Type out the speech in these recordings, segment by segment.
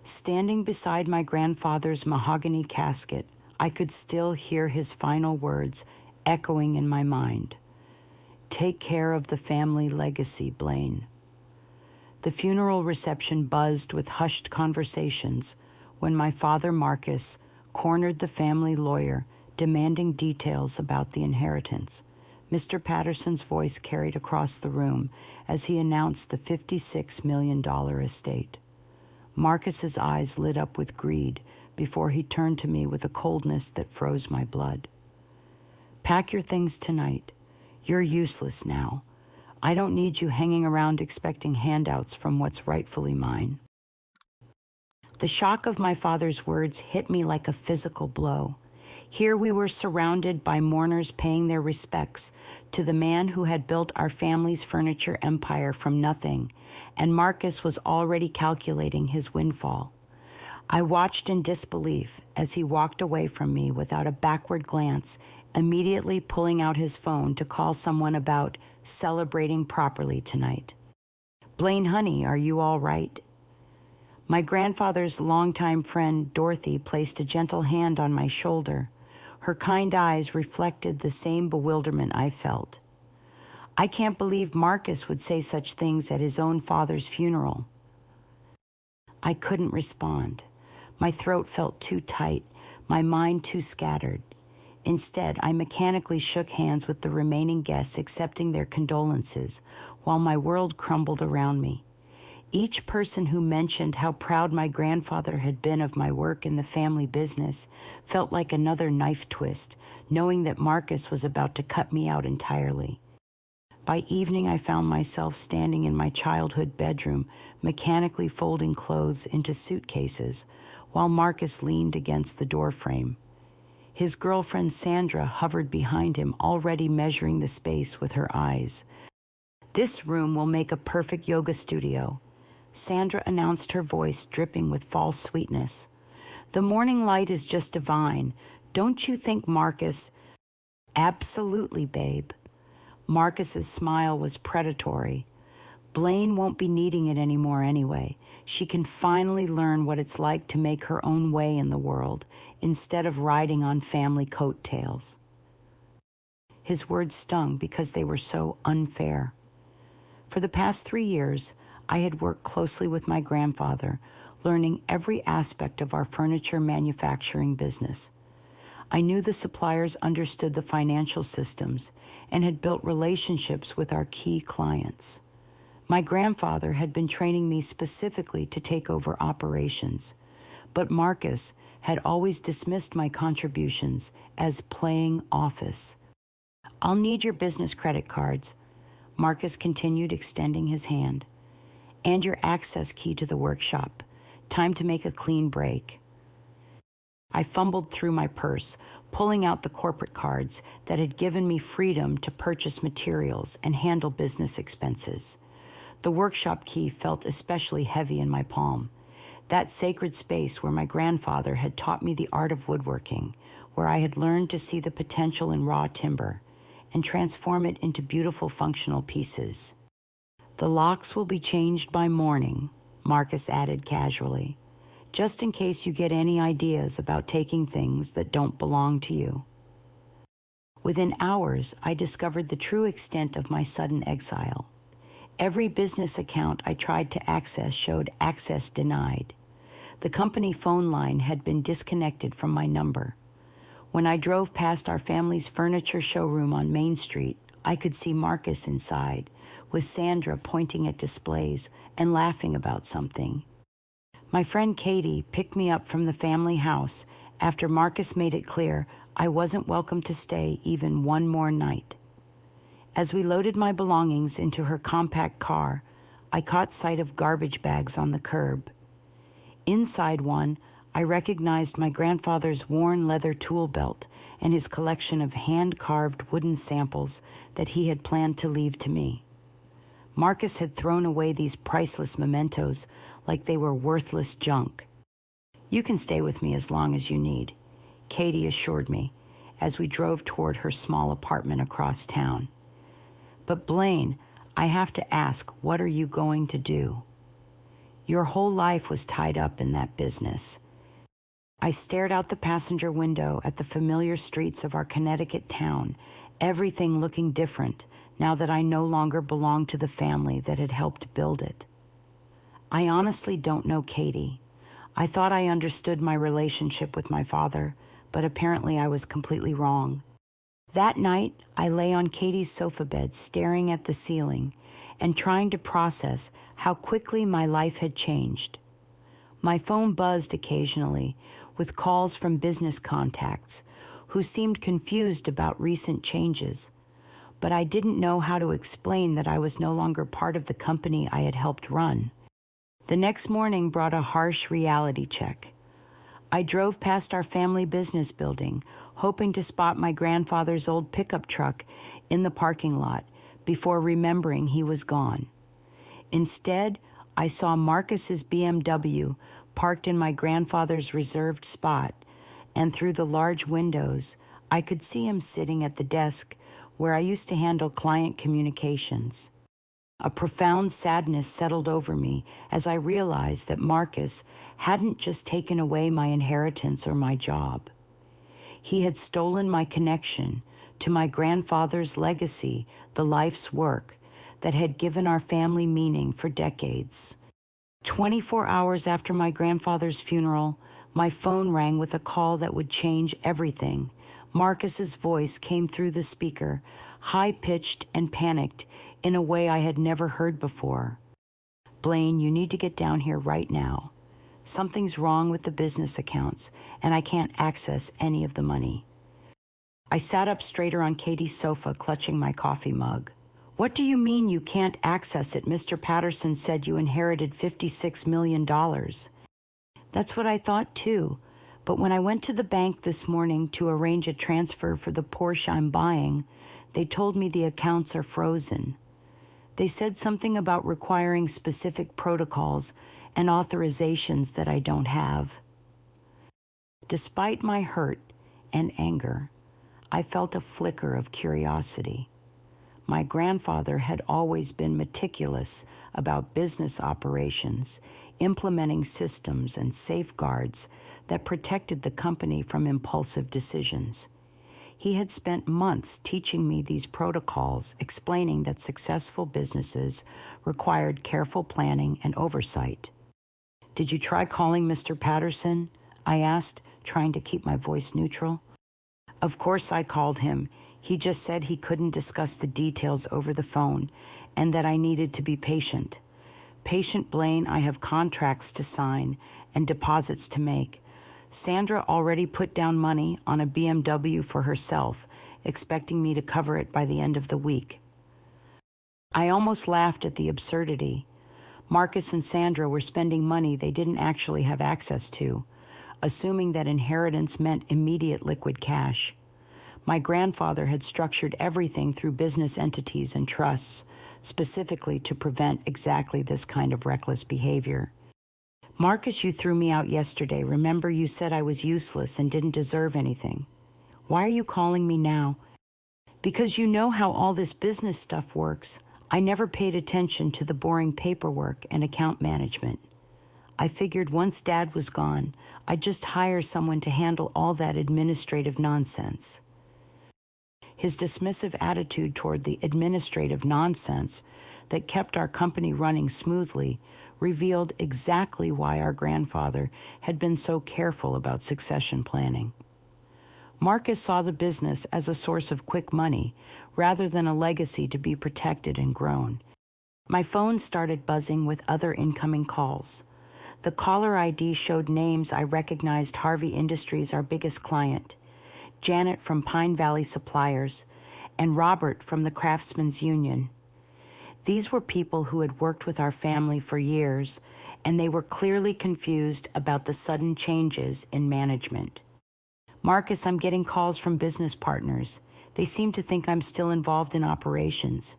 Standing beside my grandfather's mahogany casket, I could still hear his final words echoing in my mind. "Take care of the family legacy, Blaine." The funeral reception buzzed with hushed conversations when my father Marcus cornered the family lawyer, demanding details about the inheritance. Mr. Patterson's voice carried across the room as he announced the $56 million estate. Marcus's eyes lit up with greed before he turned to me with a coldness that froze my blood. "Pack your things tonight. You're useless now. I don't need you hanging around expecting handouts from what's rightfully mine." The shock of my father's words hit me like a physical blow. Here we were surrounded by mourners paying their respects to the man who had built our family's furniture empire from nothing, and Marcus was already calculating his windfall. I watched in disbelief as he walked away from me without a backward glance, immediately pulling out his phone to call someone about celebrating properly tonight. "Blaine, honey, are you all right?" My grandfather's longtime friend, Dorothy, placed a gentle hand on my shoulder. Her kind eyes reflected the same bewilderment I felt. "I can't believe Marcus would say such things at his own father's funeral." I couldn't respond. My throat felt too tight, my mind too scattered. Instead, I mechanically shook hands with the remaining guests, accepting their condolences, while my world crumbled around me. Each person who mentioned how proud my grandfather had been of my work in the family business felt like another knife twist, knowing that Marcus was about to cut me out entirely. By evening, I found myself standing in my childhood bedroom, mechanically folding clothes into suitcases, while Marcus leaned against the doorframe. His girlfriend Sandra hovered behind him, already measuring the space with her eyes. "This room will make a perfect yoga studio," Sandra announced, her voice dripping with false sweetness. "The morning light is just divine. Don't you think, Marcus?" "Absolutely, babe." Marcus's smile was predatory. "Blaine won't be needing it anymore anyway. She can finally learn what it's like to make her own way in the world, instead of riding on family coattails." His words stung because they were so unfair. For the past 3 years, I had worked closely with my grandfather, learning every aspect of our furniture manufacturing business. I knew the suppliers understood the financial systems and had built relationships with our key clients. My grandfather had been training me specifically to take over operations, but Marcus had always dismissed my contributions as playing office. "I'll need your business credit cards," Marcus continued, extending his hand, "and your access key to the workshop. Time to make a clean break." I fumbled through my purse, pulling out the corporate cards that had given me freedom to purchase materials and handle business expenses. The workshop key felt especially heavy in my palm. That sacred space where my grandfather had taught me the art of woodworking, where I had learned to see the potential in raw timber and transform it into beautiful functional pieces. "The locks will be changed by morning," Marcus added casually, "just in case you get any ideas about taking things that don't belong to you." Within hours, I discovered the true extent of my sudden exile. Every business account I tried to access showed access denied. The company phone line had been disconnected from my number. When I drove past our family's furniture showroom on Main Street, I could see Marcus inside, with Sandra pointing at displays and laughing about something. My friend Katie picked me up from the family house after Marcus made it clear I wasn't welcome to stay even one more night. As we loaded my belongings into her compact car, I caught sight of garbage bags on the curb. Inside one, I recognized my grandfather's worn leather tool belt and his collection of hand-carved wooden samples that he had planned to leave to me. Marcus had thrown away these priceless mementos like they were worthless junk. "You can stay with me as long as you need," Katie assured me as we drove toward her small apartment across town. "But Blaine, I have to ask, what are you going to do?" Your whole life was tied up in that business. I stared out the passenger window at the familiar streets of our Connecticut town, everything looking different now that I no longer belonged to the family that had helped build it. I honestly don't know Katie. I thought I understood my relationship with my father, but apparently I was completely wrong. That night, I lay on Katie's sofa bed staring at the ceiling and trying to process how quickly my life had changed. My phone buzzed occasionally with calls from business contacts who seemed confused about recent changes, but I didn't know how to explain that I was no longer part of the company I had helped run. The next morning brought a harsh reality check. I drove past our family business building, hoping to spot my grandfather's old pickup truck in the parking lot before remembering he was gone. Instead, I saw Marcus's BMW parked in my grandfather's reserved spot, and through the large windows, I could see him sitting at the desk where I used to handle client communications. A profound sadness settled over me as I realized that Marcus hadn't just taken away my inheritance or my job. He had stolen my connection to my grandfather's legacy, the life's work that had given our family meaning for decades. 24 hours after my grandfather's funeral, my phone rang with a call that would change everything. Marcus's voice came through the speaker, high-pitched and panicked in a way I had never heard before. "Blaine, you need to get down here right now. Something's wrong with the business accounts, and I can't access any of the money." I sat up straighter on Katie's sofa, clutching my coffee mug. "What do you mean you can't access it? Mr. Patterson said you inherited $56 million. That's what I thought too, but when I went to the bank this morning to arrange a transfer for the Porsche I'm buying, they told me the accounts are frozen. They said something about requiring specific protocols and authorizations that I don't have." Despite my hurt and anger, I felt a flicker of curiosity. My grandfather had always been meticulous about business operations, implementing systems and safeguards that protected the company from impulsive decisions. He had spent months teaching me these protocols, explaining that successful businesses required careful planning and oversight. "Did you try calling Mr. Patterson?" I asked, trying to keep my voice neutral. "Of course I called him. He just said he couldn't discuss the details over the phone and that I needed to be patient. Patient, Blaine, I have contracts to sign and deposits to make. Sandra already put down money on a BMW for herself, expecting me to cover it by the end of the week." I almost laughed at the absurdity. Marcus and Sandra were spending money they didn't actually have access to, assuming that inheritance meant immediate liquid cash. My grandfather had structured everything through business entities and trusts, specifically to prevent exactly this kind of reckless behavior. "Marcus, you threw me out yesterday. Remember, you said I was useless and didn't deserve anything. Why are you calling me now?" "Because you know how all this business stuff works. I never paid attention to the boring paperwork and account management. I figured once Dad was gone, I'd just hire someone to handle all that administrative nonsense." His dismissive attitude toward the administrative nonsense that kept our company running smoothly revealed exactly why our grandfather had been so careful about succession planning. Marcus saw the business as a source of quick money rather than a legacy to be protected and grown. My phone started buzzing with other incoming calls. The caller ID showed names I recognized: Harvey Industries, our biggest client, Janet from Pine Valley Suppliers, and Robert from the Craftsmen's Union. These were people who had worked with our family for years, and they were clearly confused about the sudden changes in management. "Marcus, I'm getting calls from business partners. They seem to think I'm still involved in operations."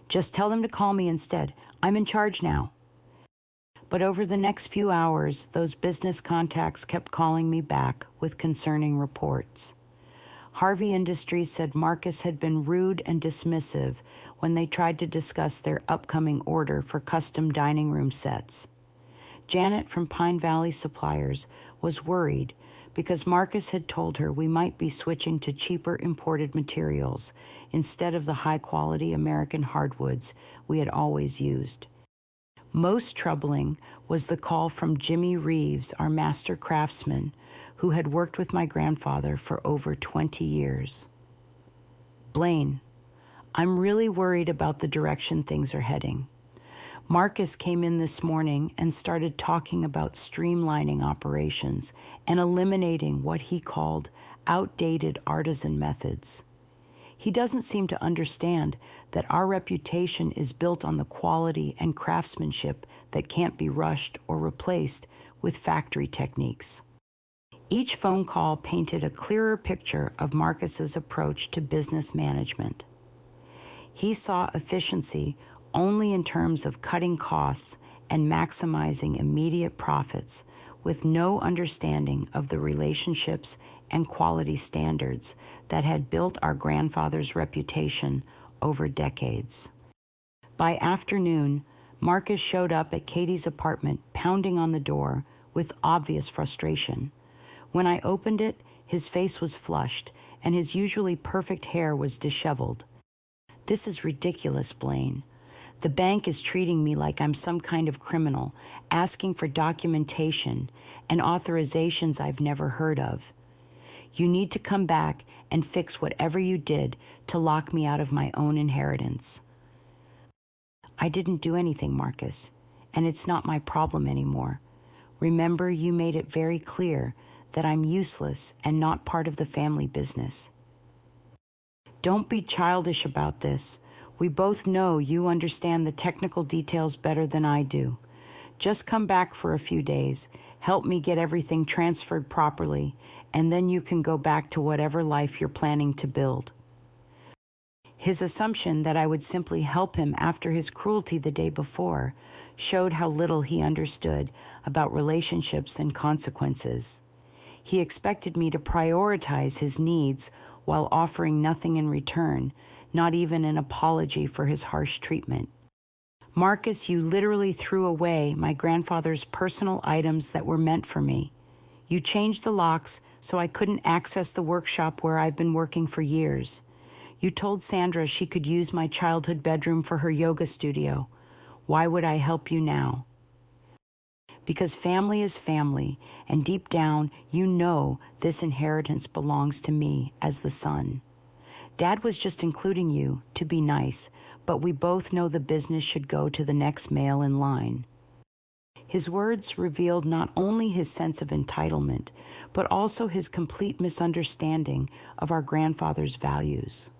"Just tell them to call me instead. I'm in charge now." But over the next few hours, those business contacts kept calling me back with concerning reports. Harvey Industries said Marcus had been rude and dismissive when they tried to discuss their upcoming order for custom dining room sets. Janet from Pine Valley Suppliers was worried because Marcus had told her we might be switching to cheaper imported materials instead of the high-quality American hardwoods we had always used. Most troubling was the call from Jimmy Reeves, our master craftsman, who had worked with my grandfather for over 20 years. Blaine, I'm really worried about the direction things are heading. Marcus came in this morning and started talking about streamlining operations and eliminating what he called outdated artisan methods. He doesn't seem to understand that our reputation is built on the quality and craftsmanship that can't be rushed or replaced with factory techniques. Each phone call painted a clearer picture of Marcus's approach to business management. He saw efficiency only in terms of cutting costs and maximizing immediate profits, with no understanding of the relationships and quality standards that had built our grandfather's reputation over decades. By afternoon, Marcus showed up at Katie's apartment, pounding on the door with obvious frustration. When I opened it, his face was flushed, and his usually perfect hair was disheveled. "This is ridiculous, Blaine. The bank is treating me like I'm some kind of criminal, asking for documentation and authorizations I've never heard of. You need to come back and fix whatever you did to lock me out of my own inheritance." "I didn't do anything, Marcus, and it's not my problem anymore. Remember, you made it very clear that I'm useless and not part of the family business." "Don't be childish about this. We both know you understand the technical details better than I do. Just come back for a few days, help me get everything transferred properly, and then you can go back to whatever life you're planning to build." His assumption that I would simply help him after his cruelty the day before showed how little he understood about relationships and consequences. He expected me to prioritize his needs while offering nothing in return, not even an apology for his harsh treatment. "Marcus, you literally threw away my grandfather's personal items that were meant for me. You changed the locks so I couldn't access the workshop where I've been working for years. You told Sandra she could use my childhood bedroom for her yoga studio. Why would I help you now?" "Because family is family, and deep down you know this inheritance belongs to me as the son. Dad was just including you to be nice, but we both know the business should go to the next male in line." His words revealed not only his sense of entitlement, but also his complete misunderstanding of our grandfather's values.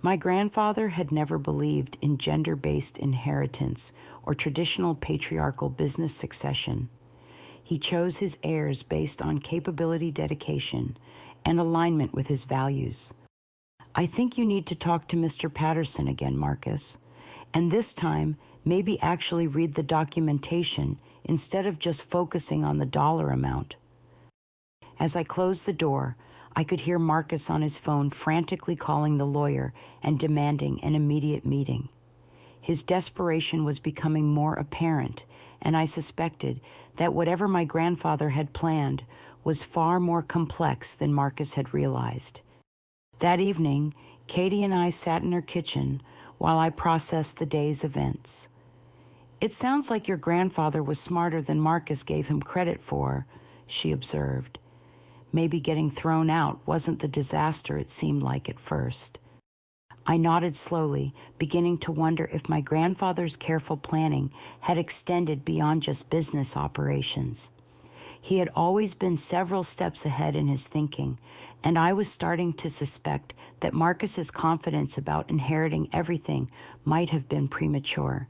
My grandfather had never believed in gender-based inheritance or traditional patriarchal business succession. He chose his heirs based on capability, dedication, and alignment with his values. "I think you need to talk to Mr. Patterson again, Marcus, and this time maybe actually read the documentation instead of just focusing on the dollar amount." As I closed the door, I could hear Marcus on his phone frantically calling the lawyer and demanding an immediate meeting. His desperation was becoming more apparent, and I suspected that whatever my grandfather had planned was far more complex than Marcus had realized. That evening, Katie and I sat in her kitchen while I processed the day's events. "It sounds like your grandfather was smarter than Marcus gave him credit for," she observed. "Maybe getting thrown out wasn't the disaster it seemed like at first." I nodded slowly, beginning to wonder if my grandfather's careful planning had extended beyond just business operations. He had always been several steps ahead in his thinking, and I was starting to suspect that Marcus's confidence about inheriting everything might have been premature.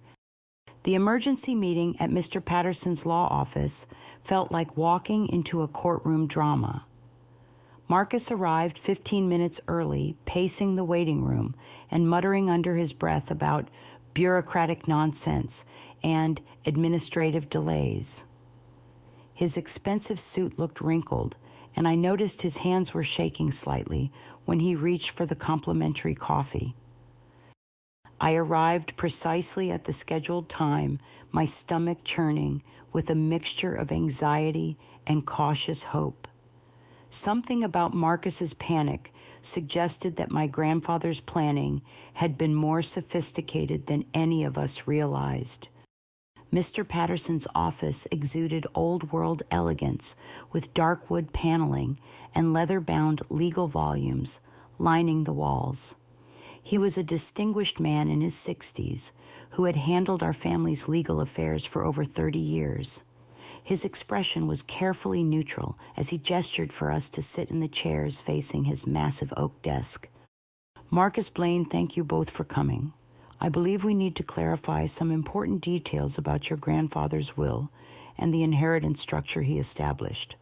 The emergency meeting at Mr. Patterson's law office felt like walking into a courtroom drama. Marcus arrived 15 minutes early, pacing the waiting room and muttering under his breath about bureaucratic nonsense and administrative delays. His expensive suit looked wrinkled, and I noticed his hands were shaking slightly when he reached for the complimentary coffee. I arrived precisely at the scheduled time, my stomach churning with a mixture of anxiety and cautious hope. Something about Marcus's panic suggested that my grandfather's planning had been more sophisticated than any of us realized. Mr. Patterson's office exuded old-world elegance with dark wood paneling and leather-bound legal volumes lining the walls. He was a distinguished man in his 60s who had handled our family's legal affairs for over 30 years. His expression was carefully neutral as he gestured for us to sit in the chairs facing his massive oak desk. "Marcus, Blaine, thank you both for coming. I believe we need to clarify some important details about your grandfather's will and the inheritance structure he established."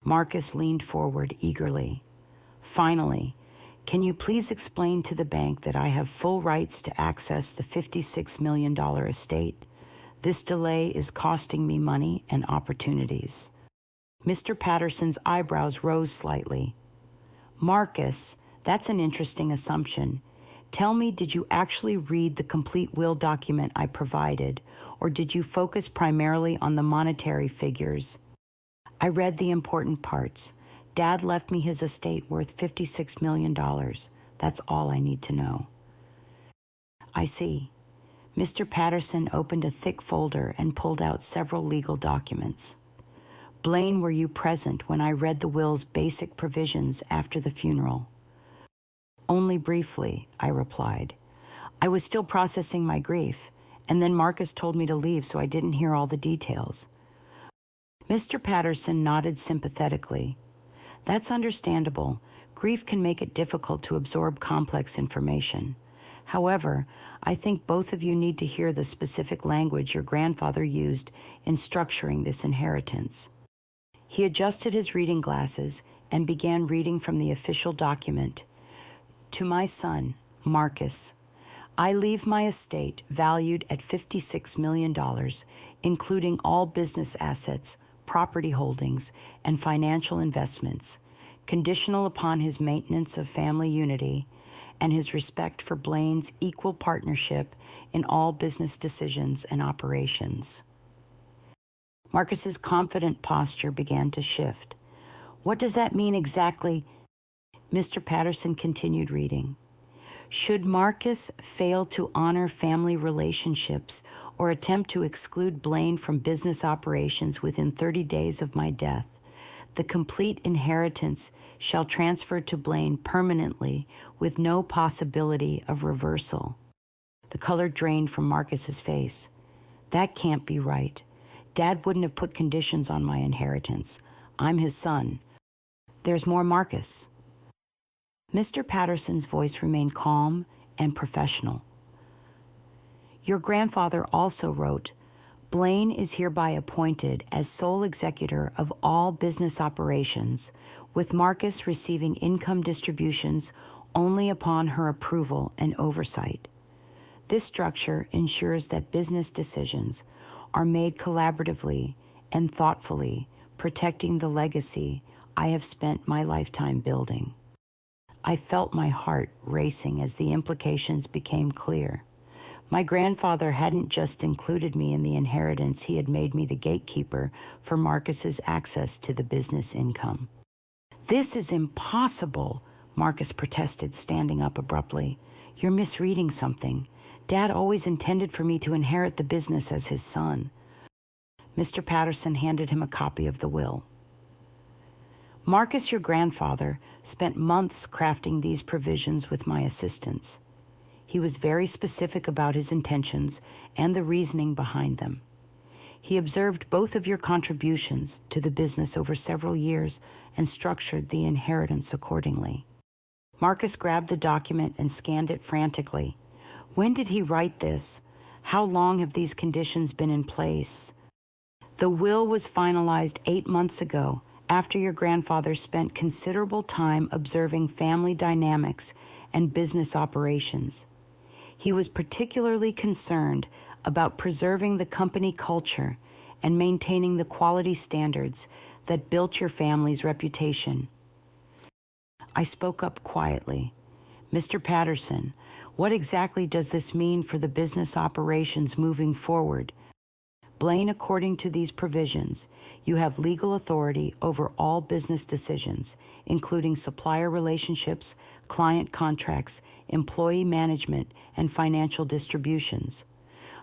Marcus leaned forward eagerly. "Finally, can you please explain to the bank that I have full rights to access the $56 million estate? This delay is costing me money and opportunities." Mr. Patterson's eyebrows rose slightly. "Marcus, that's an interesting assumption. Tell me, did you actually read the complete will document I provided, or did you focus primarily on the monetary figures?" "I read the important parts. Dad left me his estate worth $56 million. That's all I need to know." "I see." Mr. Patterson opened a thick folder and pulled out several legal documents. "Blaine, were you present when I read the will's basic provisions after the funeral?" "Only briefly," I replied. "I was still processing my grief, and then Marcus told me to leave, so I didn't hear all the details." Mr. Patterson nodded sympathetically. "That's understandable. Grief can make it difficult to absorb complex information. However, I think both of you need to hear the specific language your grandfather used in structuring this inheritance." He adjusted his reading glasses and began reading from the official document. "To my son, Marcus, I leave my estate valued at $56 million, including all business assets, property holdings, and financial investments, conditional upon his maintenance of family unity and his respect for Blaine's equal partnership in all business decisions and operations." Marcus's confident posture began to shift. "What does that mean exactly?" Mr. Patterson continued reading. "Should Marcus fail to honor family relationships or attempt to exclude Blaine from business operations within 30 days of my death, the complete inheritance shall transfer to Blaine permanently with no possibility of reversal." The color drained from Marcus's face. "That can't be right. Dad wouldn't have put conditions on my inheritance. I'm his son. There's more, Marcus." Mr. Patterson's voice remained calm and professional. "Your grandfather also wrote, Blaine is hereby appointed as sole executor of all business operations, with Marcus receiving income distributions only upon her approval and oversight. This structure ensures that business decisions are made collaboratively and thoughtfully, protecting the legacy I have spent my lifetime building." I felt my heart racing as the implications became clear. My grandfather hadn't just included me in the inheritance, he had made me the gatekeeper for Marcus's access to the business income. "This is impossible," Marcus protested, standing up abruptly. "You're misreading something. Dad always intended for me to inherit the business as his son." Mr. Patterson handed him a copy of the will. "Marcus, your grandfather, spent months crafting these provisions with my assistance. He was very specific about his intentions and the reasoning behind them. He observed both of your contributions to the business over several years and structured the inheritance accordingly." Marcus grabbed the document and scanned it frantically. "When did he write this? How long have these conditions been in place?" "The will was finalized 8 months ago, after your grandfather spent considerable time observing family dynamics and business operations. He was particularly concerned about preserving the company culture and maintaining the quality standards that built your family's reputation." I spoke up quietly. "Mr. Patterson, what exactly does this mean for the business operations moving forward?" Blaine, according to these provisions, you have legal authority over all business decisions, including supplier relationships, client contracts, employee management, and financial distributions.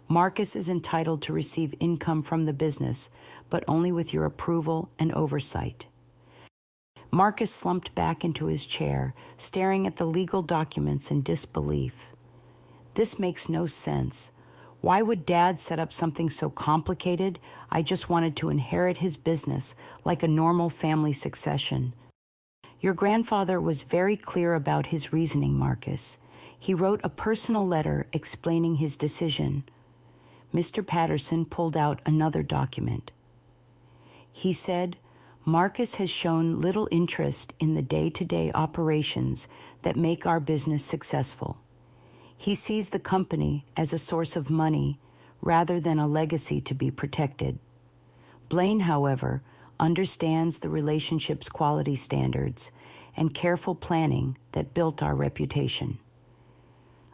Marcus is entitled to receive income from the business, but only with your approval and oversight. Marcus slumped back into his chair, staring at the legal documents in disbelief. This makes no sense. Why would Dad set up something so complicated? I just wanted to inherit his business like a normal family succession. Your grandfather was very clear about his reasoning, Marcus. He wrote a personal letter explaining his decision. Mr. Patterson pulled out another document. He said, Marcus has shown little interest in the day-to-day operations that make our business successful. He sees the company as a source of money rather than a legacy to be protected. Blaine, however, understands the relationship's quality standards and careful planning that built our reputation.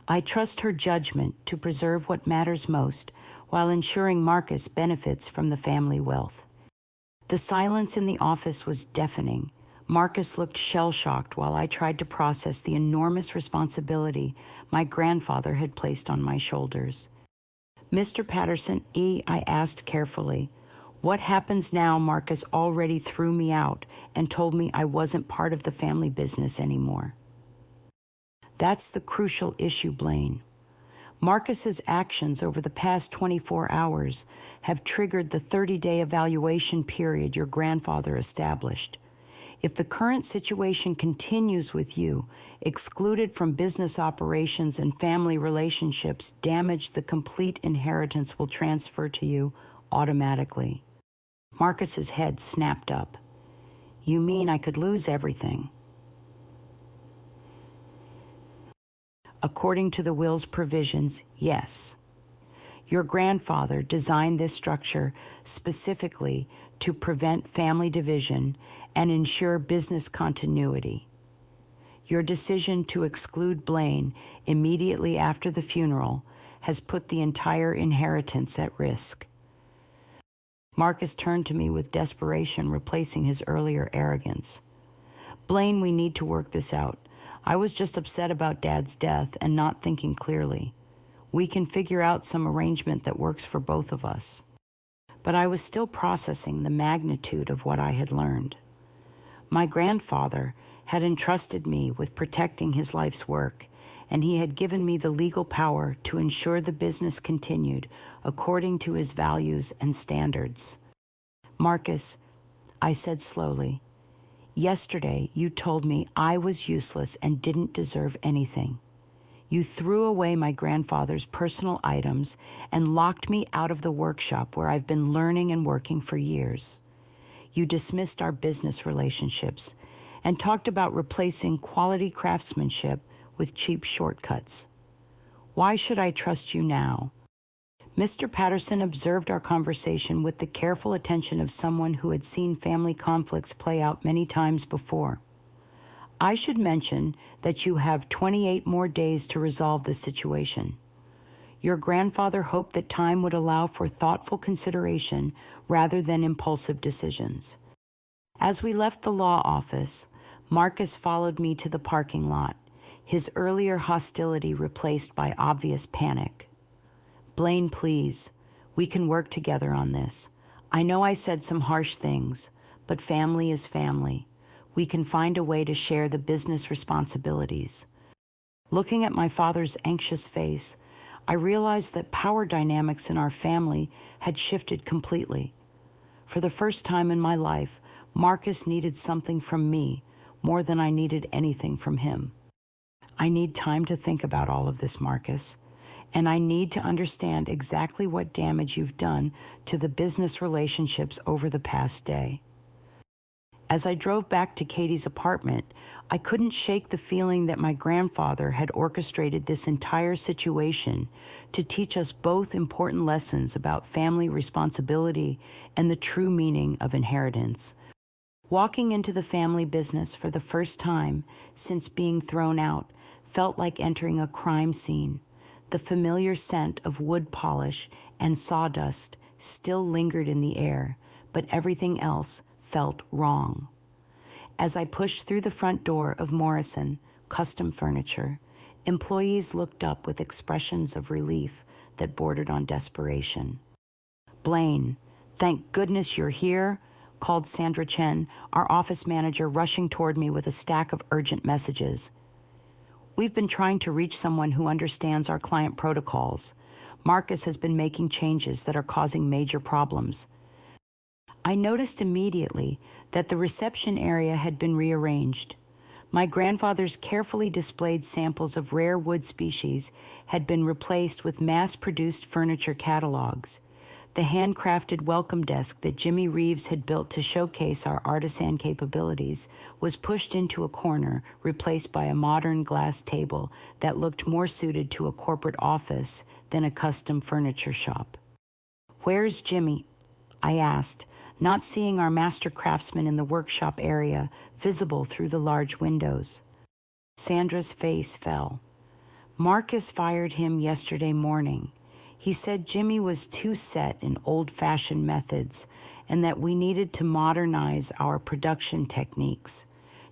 I trust her judgment to preserve what matters most while ensuring Marcus benefits from the family wealth. The silence in the office was deafening. Marcus looked shell-shocked while I tried to process the enormous responsibility my grandfather had placed on my shoulders. Mr. Patterson, I asked carefully, what happens now? Marcus already threw me out and told me I wasn't part of the family business anymore. That's the crucial issue, Blaine. Marcus's actions over the past 24 hours have triggered the 30-day evaluation period your grandfather established. If the current situation continues with you, excluded from business operations and family relationships, the complete inheritance will transfer to you automatically. Marcus's head snapped up. You mean I could lose everything? According to the will's provisions, yes. Your grandfather designed this structure specifically to prevent family division and ensure business continuity. Your decision to exclude Blaine immediately after the funeral has put the entire inheritance at risk. Marcus turned to me with desperation, replacing his earlier arrogance. Blaine, we need to work this out. I was just upset about Dad's death and not thinking clearly. We can figure out some arrangement that works for both of us. But I was still processing the magnitude of what I had learned. My grandfather had entrusted me with protecting his life's work, and he had given me the legal power to ensure the business continued according to his values and standards. Marcus, I said slowly, yesterday you told me I was useless and didn't deserve anything. You threw away my grandfather's personal items and locked me out of the workshop where I've been learning and working for years. You dismissed our business relationships and talked about replacing quality craftsmanship with cheap shortcuts. Why should I trust you now? Mr. Patterson observed our conversation with the careful attention of someone who had seen family conflicts play out many times before. I should mention that you have 28 more days to resolve this situation. Your grandfather hoped that time would allow for thoughtful consideration rather than impulsive decisions. As we left the law office, Marcus followed me to the parking lot, his earlier hostility replaced by obvious panic. Blaine, please, we can work together on this. I know I said some harsh things, but family is family. We can find a way to share the business responsibilities. Looking at my father's anxious face, I realized that power dynamics in our family had shifted completely. For the first time in my life, Marcus needed something from me more than I needed anything from him. I need time to think about all of this, Marcus, and I need to understand exactly what damage you've done to the business relationships over the past day. As I drove back to Katie's apartment, I couldn't shake the feeling that my grandfather had orchestrated this entire situation to teach us both important lessons about family responsibility and the true meaning of inheritance. Walking into the family business for the first time since being thrown out felt like entering a crime scene. The familiar scent of wood polish and sawdust still lingered in the air, but everything else felt wrong. As I pushed through the front door of Morrison Custom Furniture, employees looked up with expressions of relief that bordered on desperation. "Blaine, thank goodness you're here," called Sandra Chen, our office manager, rushing toward me with a stack of urgent messages. "We've been trying to reach someone who understands our client protocols. Marcus has been making changes that are causing major problems." I noticed immediately that the reception area had been rearranged. My grandfather's carefully displayed samples of rare wood species had been replaced with mass-produced furniture catalogs. The handcrafted welcome desk that Jimmy Reeves had built to showcase our artisan capabilities was pushed into a corner, replaced by a modern glass table that looked more suited to a corporate office than a custom furniture shop. "Where's Jimmy?" I asked, not seeing our master craftsman in the workshop area visible through the large windows. Sandra's face fell. "Marcus fired him yesterday morning. He said Jimmy was too set in old-fashioned methods and that we needed to modernize our production techniques.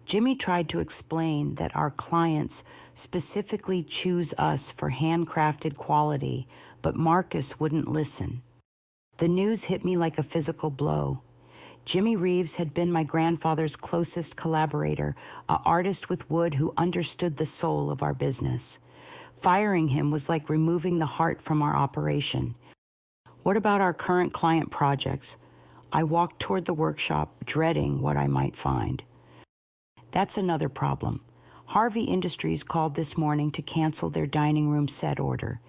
Jimmy tried to explain that our clients specifically choose us for handcrafted quality, but Marcus wouldn't listen." The news hit me like a physical blow. Jimmy Reeves had been my grandfather's closest collaborator, an artist with wood who understood the soul of our business. Firing him was like removing the heart from our operation. "What about our current client projects?" I walked toward the workshop, dreading what I might find. "That's another problem. Harvey Industries called this morning to cancel their dining room set order.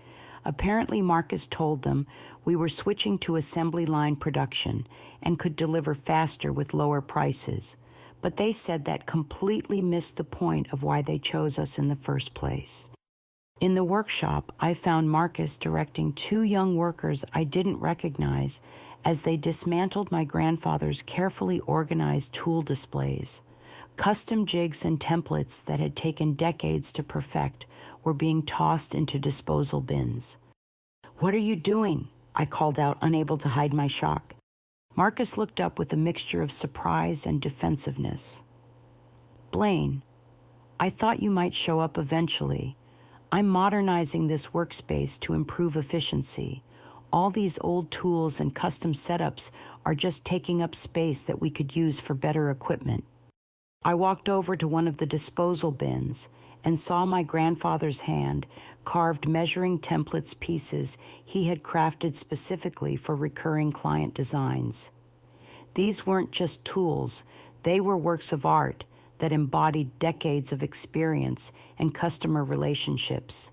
Apparently Marcus told them we were switching to assembly line production and could deliver faster with lower prices, but they said that completely missed the point of why they chose us in the first place." In the workshop, I found Marcus directing two young workers I didn't recognize as they dismantled my grandfather's carefully organized tool displays. Custom jigs and templates that had taken decades to perfect were being tossed into disposal bins. "What are you doing?" I called out, unable to hide my shock. Marcus looked up with a mixture of surprise and defensiveness. "Blaine, I thought you might show up eventually. I'm modernizing this workspace to improve efficiency. All these old tools and custom setups are just taking up space that we could use for better equipment." I walked over to one of the disposal bins and saw my grandfather's hand carved measuring templates pieces he had crafted specifically for recurring client designs. These weren't just tools, they were works of art that embodied decades of experience and customer relationships.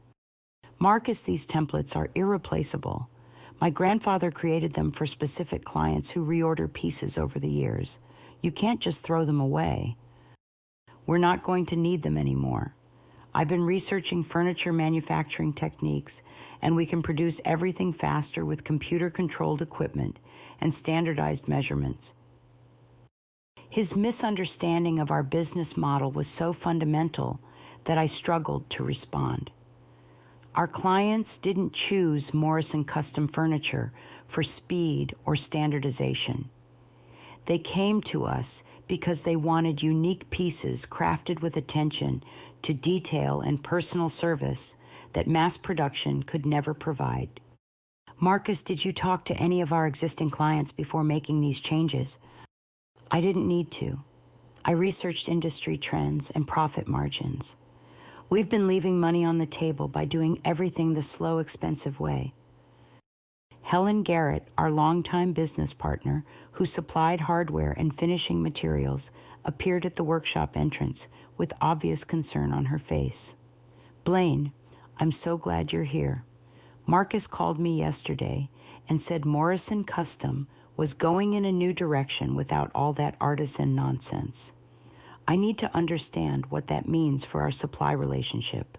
"Marcus, these templates are irreplaceable. My grandfather created them for specific clients who reorder pieces over the years. You can't just throw them away." "We're not going to need them anymore. I've been researching furniture manufacturing techniques, and we can produce everything faster with computer-controlled equipment and standardized measurements." His misunderstanding of our business model was so fundamental that I struggled to respond. Our clients didn't choose Morrison Custom Furniture for speed or standardization. They came to us because they wanted unique pieces crafted with attention to detail and personal service that mass production could never provide. "Marcus, did you talk to any of our existing clients before making these changes?" I didn't need to. I researched industry trends and profit margins. We've been leaving money on the table by doing everything the slow, expensive way. Helen Garrett, our longtime business partner, who supplied hardware and finishing materials, appeared at the workshop entrance with obvious concern on her face. "Blaine, I'm so glad you're here. Marcus called me yesterday and said Morrison Custom was going in a new direction without all that artisan nonsense. I need to understand what that means for our supply relationship."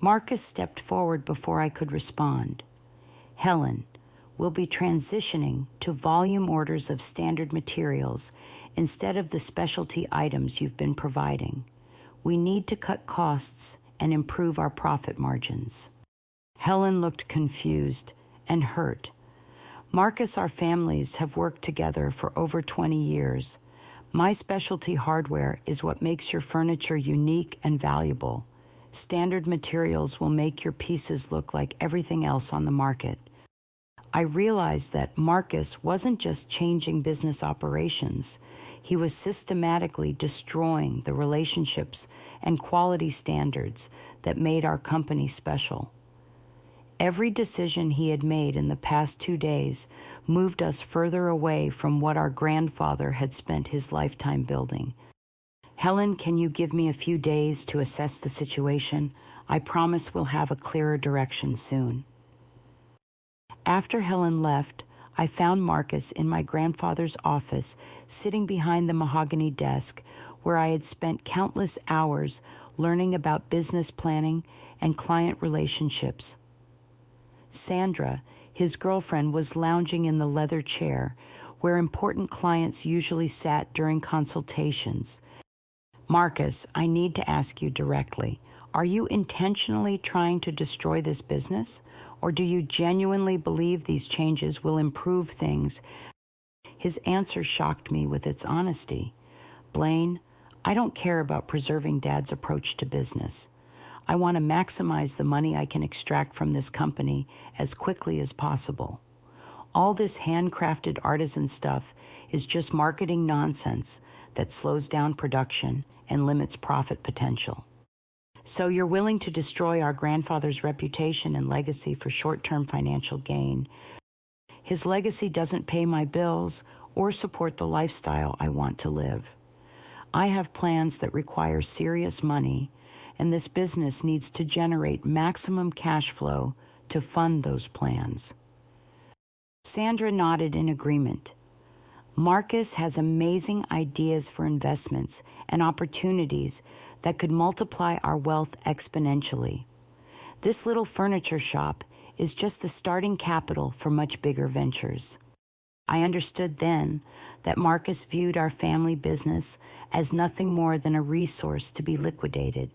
Marcus stepped forward before I could respond. "Helen, we'll be transitioning to volume orders of standard materials instead of the specialty items you've been providing. We need to cut costs and improve our profit margins." Helen looked confused and hurt. Marcus, our families have worked together for over 20 years. My specialty hardware is what makes your furniture unique and valuable. Standard materials will make your pieces look like everything else on the market. I realized that Marcus wasn't just changing business operations. He was systematically destroying the relationships and quality standards that made our company special. Every decision he had made in the past 2 days moved us further away from what our grandfather had spent his lifetime building. Helen, can you give me a few days to assess the situation? I promise we'll have a clearer direction soon. After Helen left, I found Marcus in my grandfather's office, sitting behind the mahogany desk where I had spent countless hours learning about business planning and client relationships. Sandra, his girlfriend, was lounging in the leather chair where important clients usually sat during consultations. Marcus, I need to ask you directly, are you intentionally trying to destroy this business? Or do you genuinely believe these changes will improve things? His answer shocked me with its honesty. Blaine, I don't care about preserving Dad's approach to business. I want to maximize the money I can extract from this company as quickly as possible. All this handcrafted artisan stuff is just marketing nonsense that slows down production and limits profit potential. So you're willing to destroy our grandfather's reputation and legacy for short-term financial gain. His legacy doesn't pay my bills or support the lifestyle I want to live. I have plans that require serious money, and this business needs to generate maximum cash flow to fund those plans. Sandra nodded in agreement. Marcus has amazing ideas for investments and opportunities that could multiply our wealth exponentially. This little furniture shop is just the starting capital for much bigger ventures. I understood then that Marcus viewed our family business as nothing more than a resource to be liquidated.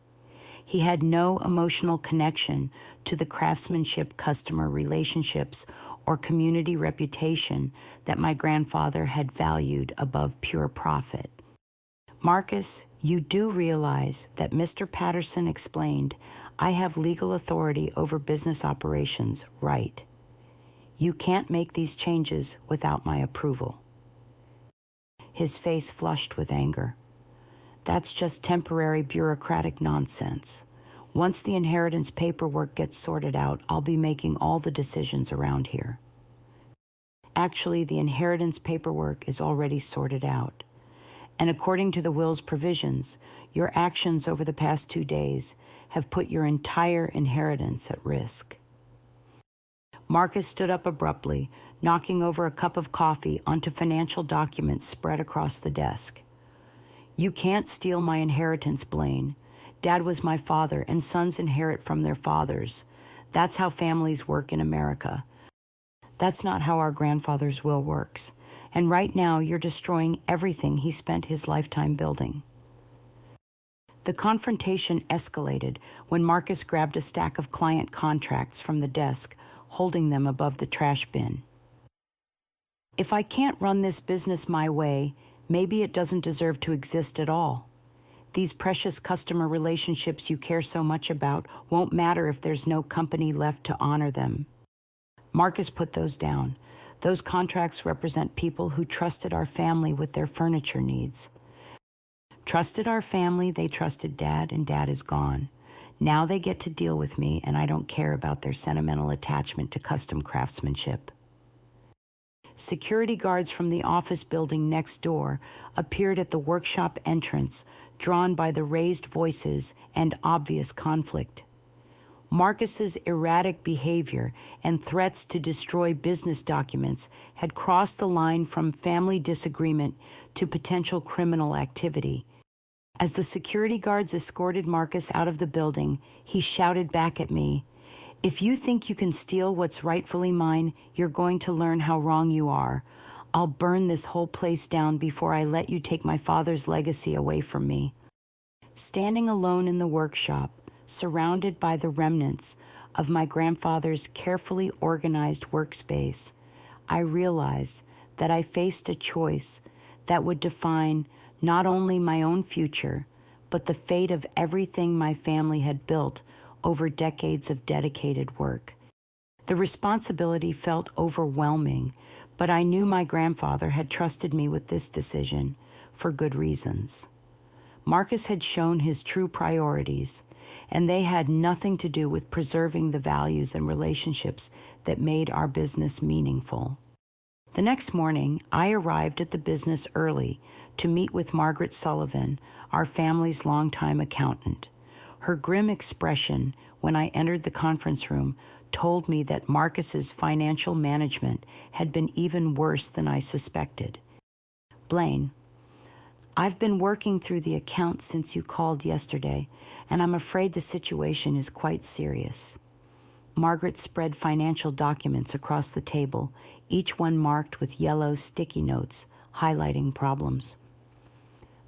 He had no emotional connection to the craftsmanship, customer relationships, or community reputation that my grandfather had valued above pure profit. Marcus, you do realize that Mr. Patterson explained, I have legal authority over business operations, right? You can't make these changes without my approval. His face flushed with anger. That's just temporary bureaucratic nonsense. Once the inheritance paperwork gets sorted out, I'll be making all the decisions around here. Actually, the inheritance paperwork is already sorted out. And according to the will's provisions, your actions over the past 2 days have put your entire inheritance at risk. Marcus stood up abruptly, knocking over a cup of coffee onto financial documents spread across the desk. You can't steal my inheritance, Blaine. Dad was my father, and sons inherit from their fathers. That's how families work in America. That's not how our grandfather's will works. And right now, you're destroying everything he spent his lifetime building. The confrontation escalated when Marcus grabbed a stack of client contracts from the desk, holding them above the trash bin. If I can't run this business my way, maybe it doesn't deserve to exist at all. These precious customer relationships you care so much about won't matter if there's no company left to honor them. Marcus put those down. Those contracts represent people who trusted our family with their furniture needs. Trusted our family, they trusted Dad, and Dad is gone. Now they get to deal with me, and I don't care about their sentimental attachment to custom craftsmanship. Security guards from the office building next door appeared at the workshop entrance, drawn by the raised voices and obvious conflict. Marcus's erratic behavior and threats to destroy business documents had crossed the line from family disagreement to potential criminal activity. As the security guards escorted Marcus out of the building, he shouted back at me, "If you think you can steal what's rightfully mine, you're going to learn how wrong you are. I'll burn this whole place down before I let you take my father's legacy away from me." Standing alone in the workshop, surrounded by the remnants of my grandfather's carefully organized workspace, I realized that I faced a choice that would define not only my own future, but the fate of everything my family had built over decades of dedicated work. The responsibility felt overwhelming, but I knew my grandfather had trusted me with this decision for good reasons. Marcus had shown his true priorities, and they had nothing to do with preserving the values and relationships that made our business meaningful. The next morning, I arrived at the business early to meet with Margaret Sullivan, our family's longtime accountant. Her grim expression when I entered the conference room told me that Marcus's financial management had been even worse than I suspected. "Blaine, I've been working through the accounts since you called yesterday, and I'm afraid the situation is quite serious." Margaret spread financial documents across the table, each one marked with yellow sticky notes highlighting problems.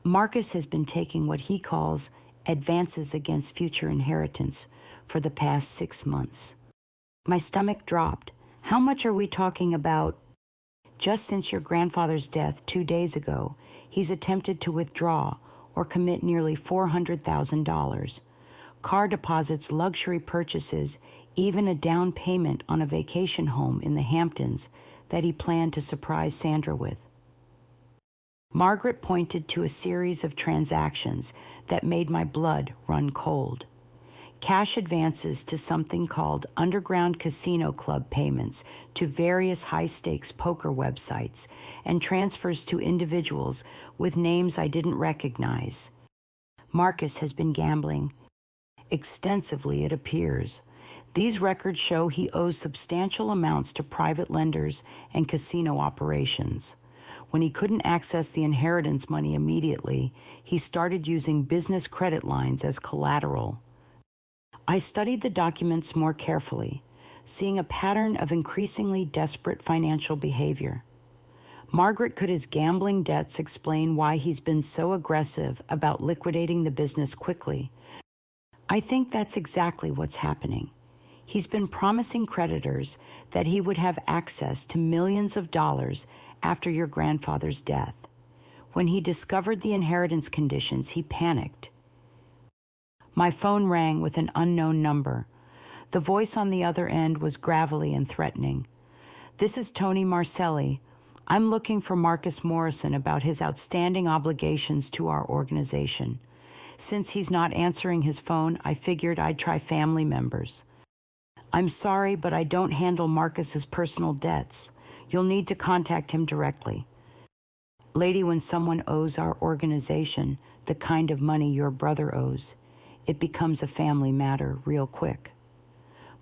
"Marcus has been taking what he calls advances against future inheritance for the past 6 months." My stomach dropped. "How much are we talking about?" "Just since your grandfather's death 2 days ago, he's attempted to withdraw or commit nearly $400,000. Car deposits, luxury purchases, even a down payment on a vacation home in the Hamptons that he planned to surprise Sandra with." Margaret pointed to a series of transactions that made my blood run cold. Cash advances to something called underground casino club payments to various high-stakes poker websites, and transfers to individuals with names I didn't recognize. Marcus has been gambling extensively, it appears. These records show he owes substantial amounts to private lenders and casino operations. When he couldn't access the inheritance money immediately, he started using business credit lines as collateral. I studied the documents more carefully, seeing a pattern of increasingly desperate financial behavior. Margaret, could his gambling debts explain why he's been so aggressive about liquidating the business quickly? I think that's exactly what's happening. He's been promising creditors that he would have access to millions of dollars after your grandfather's death. When he discovered the inheritance conditions, he panicked. My phone rang with an unknown number. The voice on the other end was gravelly and threatening. "This is Tony Marcelli. I'm looking for Marcus Morrison about his outstanding obligations to our organization. Since he's not answering his phone, I figured I'd try family members. I'm sorry, but I don't handle Marcus's personal debts. You'll need to contact him directly." Lady, when someone owes our organization the kind of money your brother owes, it becomes a family matter real quick.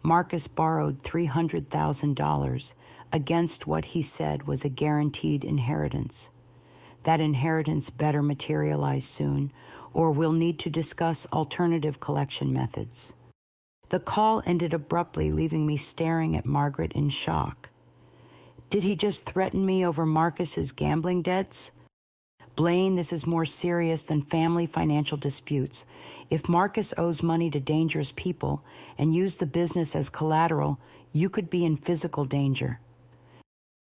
Marcus borrowed $300,000 against what he said was a guaranteed inheritance. That inheritance better materialize soon, or we'll need to discuss alternative collection methods. The call ended abruptly, leaving me staring at Margaret in shock. Did he just threaten me over Marcus's gambling debts? "Blaine, this is more serious than family financial disputes. If Marcus owes money to dangerous people and used the business as collateral, you could be in physical danger."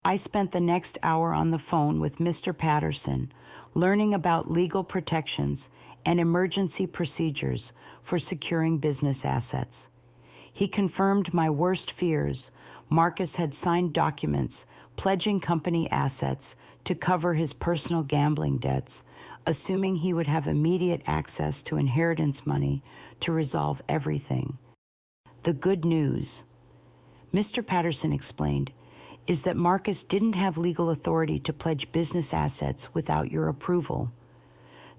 I spent the next hour on the phone with Mr. Patterson, learning about legal protections and emergency procedures for securing business assets. He confirmed my worst fears. Marcus had signed documents pledging company assets to cover his personal gambling debts, assuming he would have immediate access to inheritance money to resolve everything. The good news, Mr. Patterson explained, is that Marcus didn't have legal authority to pledge business assets without your approval.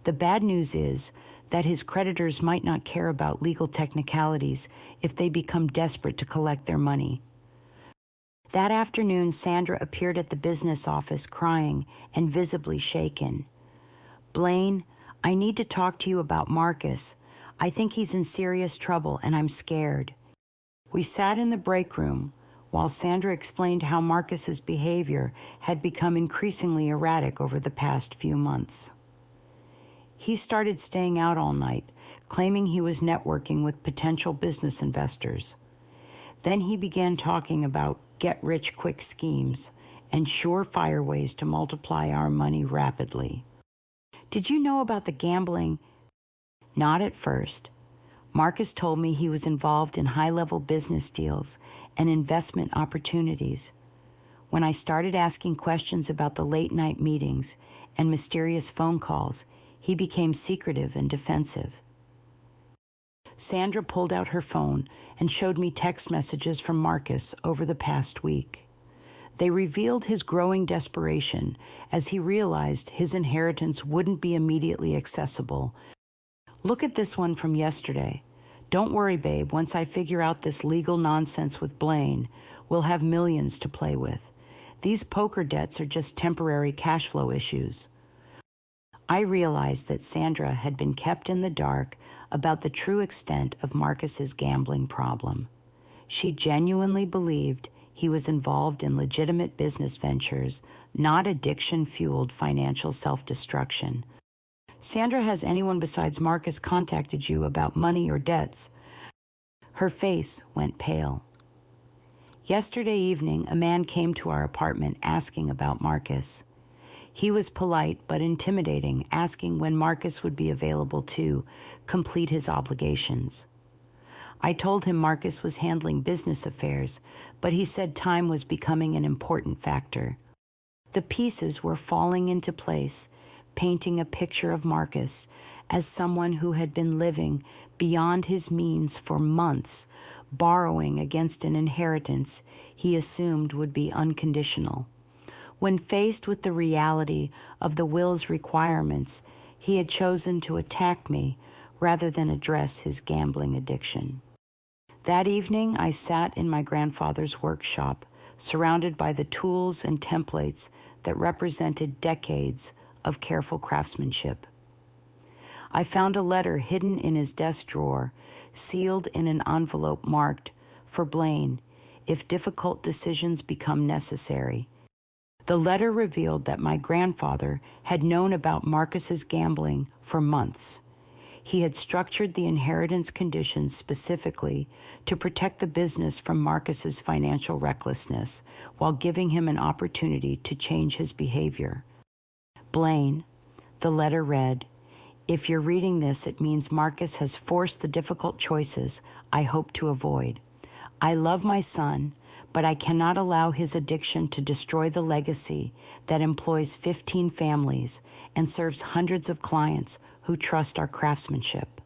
The bad news is that his creditors might not care about legal technicalities if they become desperate to collect their money. That afternoon, Sandra appeared at the business office crying and visibly shaken. "Blaine, I need to talk to you about Marcus. I think he's in serious trouble and I'm scared." We sat in the break room while Sandra explained how Marcus's behavior had become increasingly erratic over the past few months. He started staying out all night, claiming he was networking with potential business investors. Then he began talking about get-rich-quick schemes and surefire ways to multiply our money rapidly. Did you know about the gambling? Not at first. Marcus told me he was involved in high-level business deals and investment opportunities. When I started asking questions about the late-night meetings and mysterious phone calls, he became secretive and defensive. Sandra pulled out her phone and showed me text messages from Marcus over the past week. They revealed his growing desperation as he realized his inheritance wouldn't be immediately accessible. Look at this one from yesterday. Don't worry, babe. Once I figure out this legal nonsense with Blaine, we'll have millions to play with. These poker debts are just temporary cash flow issues. I realized that Sandra had been kept in the dark about the true extent of Marcus's gambling problem. She genuinely believed he was involved in legitimate business ventures, not addiction-fueled financial self-destruction. Sandra, has anyone besides Marcus contacted you about money or debts? Her face went pale. Yesterday evening, a man came to our apartment asking about Marcus. He was polite but intimidating, asking when Marcus would be available to complete his obligations. I told him Marcus was handling business affairs, but he said time was becoming an important factor. The pieces were falling into place, painting a picture of Marcus as someone who had been living beyond his means for months, borrowing against an inheritance he assumed would be unconditional. When faced with the reality of the will's requirements, he had chosen to attack me rather than address his gambling addiction. That evening, I sat in my grandfather's workshop, surrounded by the tools and templates that represented decades of careful craftsmanship. I found a letter hidden in his desk drawer, sealed in an envelope marked, "For Blaine, if difficult decisions become necessary." The letter revealed that my grandfather had known about Marcus's gambling for months. He had structured the inheritance conditions specifically to protect the business from Marcus's financial recklessness, while giving him an opportunity to change his behavior. Blaine, the letter read, "If you're reading this, it means Marcus has forced the difficult choices I hope to avoid. I love my son, but I cannot allow his addiction to destroy the legacy that employs 15 families and serves hundreds of clients who trust our craftsmanship.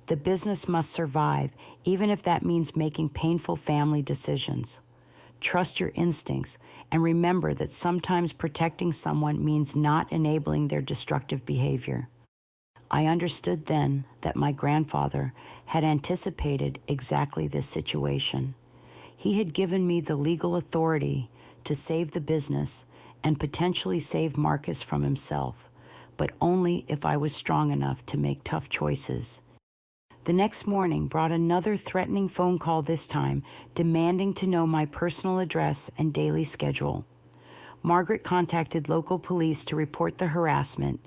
The business must survive, even if that means making painful family decisions. Trust your instincts and remember that sometimes protecting someone means not enabling their destructive behavior." I understood then that my grandfather had anticipated exactly this situation. He had given me the legal authority to save the business and potentially save Marcus from himself, but only if I was strong enough to make tough choices. The next morning brought another threatening phone call, this time demanding to know my personal address and daily schedule. Margaret contacted local police to report the harassment,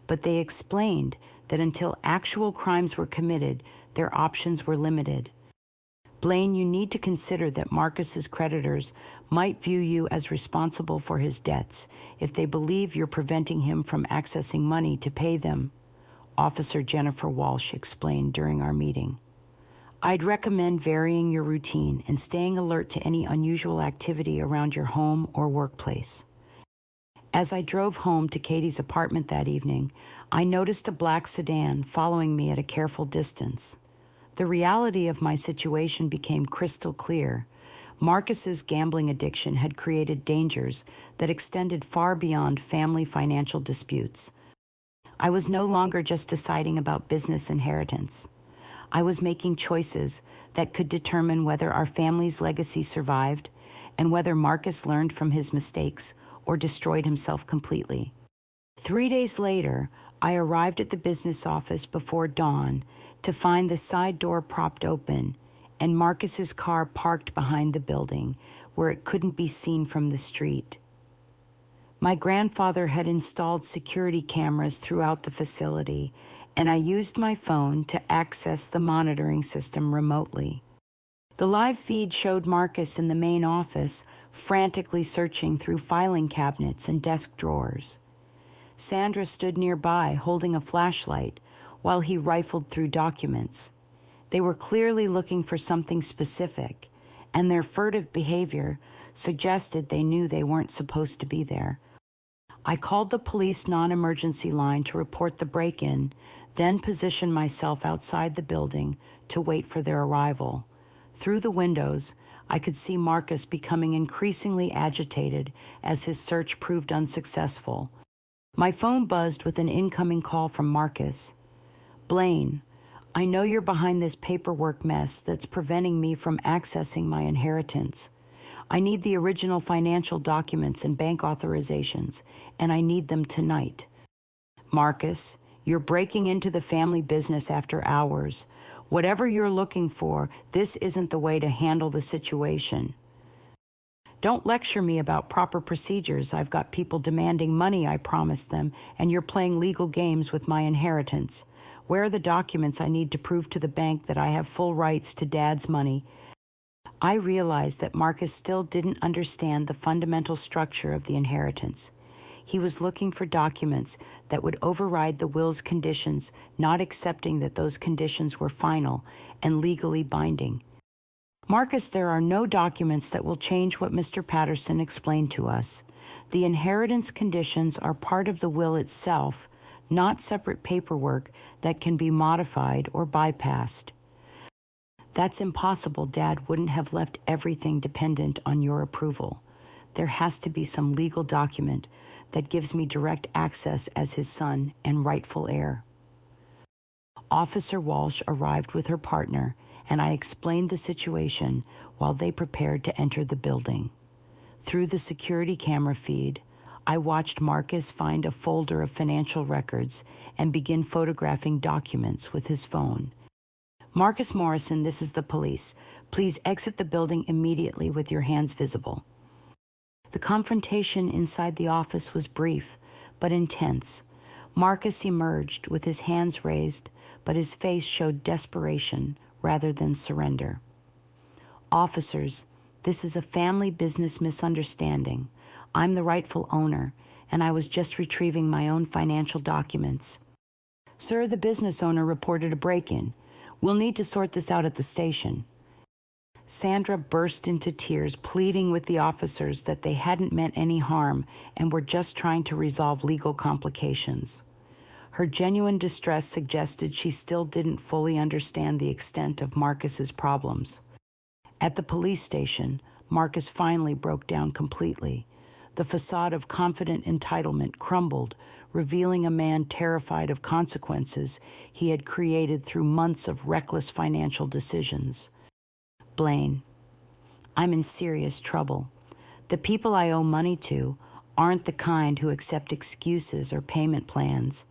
but they explained that until actual crimes were committed, their options were limited. "Blaine, you need to consider that Marcus's creditors might view you as responsible for his debts if they believe you're preventing him from accessing money to pay them," Officer Jennifer Walsh explained during our meeting. "I'd recommend varying your routine and staying alert to any unusual activity around your home or workplace." As I drove home to Katie's apartment that evening, I noticed a black sedan following me at a careful distance. The reality of my situation became crystal clear. Marcus's gambling addiction had created dangers that extended far beyond family financial disputes. I was no longer just deciding about business inheritance. I was making choices that could determine whether our family's legacy survived and whether Marcus learned from his mistakes or destroyed himself completely. 3 days later, I arrived at the business office before dawn to find the side door propped open and Marcus's car parked behind the building where it couldn't be seen from the street. My grandfather had installed security cameras throughout the facility, and I used my phone to access the monitoring system remotely. The live feed showed Marcus in the main office frantically searching through filing cabinets and desk drawers. Sandra stood nearby, holding a flashlight, while he rifled through documents. They were clearly looking for something specific, and their furtive behavior suggested they knew they weren't supposed to be there. I called the police non-emergency line to report the break-in, then positioned myself outside the building to wait for their arrival. Through the windows, I could see Marcus becoming increasingly agitated as his search proved unsuccessful. My phone buzzed with an incoming call from Marcus. "Blaine, I know you're behind this paperwork mess that's preventing me from accessing my inheritance. I need the original financial documents and bank authorizations, and I need them tonight." "Marcus, you're breaking into the family business after hours. Whatever you're looking for, this isn't the way to handle the situation." "Don't lecture me about proper procedures. I've got people demanding money I promised them, and you're playing legal games with my inheritance. Where are the documents I need to prove to the bank that I have full rights to Dad's money?" I realized that Marcus still didn't understand the fundamental structure of the inheritance. He was looking for documents that would override the will's conditions, not accepting that those conditions were final and legally binding. "Marcus, there are no documents that will change what Mr. Patterson explained to us. The inheritance conditions are part of the will itself, not separate paperwork that can be modified or bypassed." "That's impossible. Dad wouldn't have left everything dependent on your approval. There has to be some legal document that gives me direct access as his son and rightful heir." Officer Walsh arrived with her partner, and I explained the situation while they prepared to enter the building. Through the security camera feed, I watched Marcus find a folder of financial records and begin photographing documents with his phone. "Marcus Morrison, this is the police. Please exit the building immediately with your hands visible." The confrontation inside the office was brief, but intense. Marcus emerged with his hands raised, but his face showed desperation rather than surrender. "Officers, this is a family business misunderstanding. I'm the rightful owner, and I was just retrieving my own financial documents." "Sir, the business owner reported a break-in. We'll need to sort this out at the station." Sandra burst into tears, pleading with the officers that they hadn't meant any harm and were just trying to resolve legal complications. Her genuine distress suggested she still didn't fully understand the extent of Marcus's problems. At the police station, Marcus finally broke down completely. The facade of confident entitlement crumbled, revealing a man terrified of consequences he had created through months of reckless financial decisions. "Blaine, I'm in serious trouble. The people I owe money to aren't the kind who accept excuses or payment plans.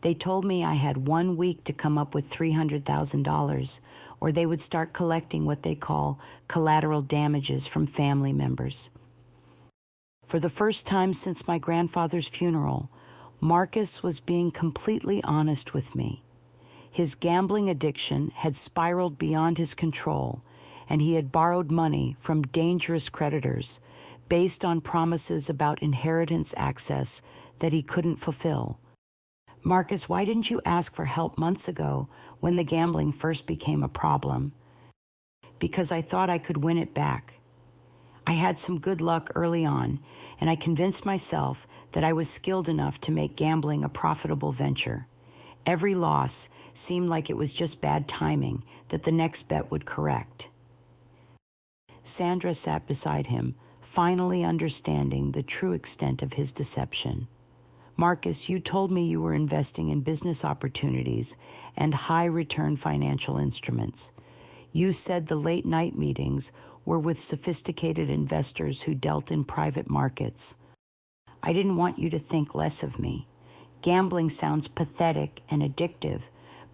They told me I had 1 week to come up with $300,000, or they would start collecting what they call collateral damages from family members." For the first time since my grandfather's funeral, Marcus was being completely honest with me. His gambling addiction had spiraled beyond his control, and he had borrowed money from dangerous creditors based on promises about inheritance access that he couldn't fulfill. "Marcus, why didn't you ask for help months ago when the gambling first became a problem?" "Because I thought I could win it back. I had some good luck early on, and I convinced myself that I was skilled enough to make gambling a profitable venture. Every loss seemed like it was just bad timing that the next bet would correct." Sandra sat beside him, finally understanding the true extent of his deception. "Marcus, you told me you were investing in business opportunities and high-return financial instruments. You said the late-night meetings were with sophisticated investors who dealt in private markets. I didn't want you to think less of me. Gambling sounds pathetic and addictive,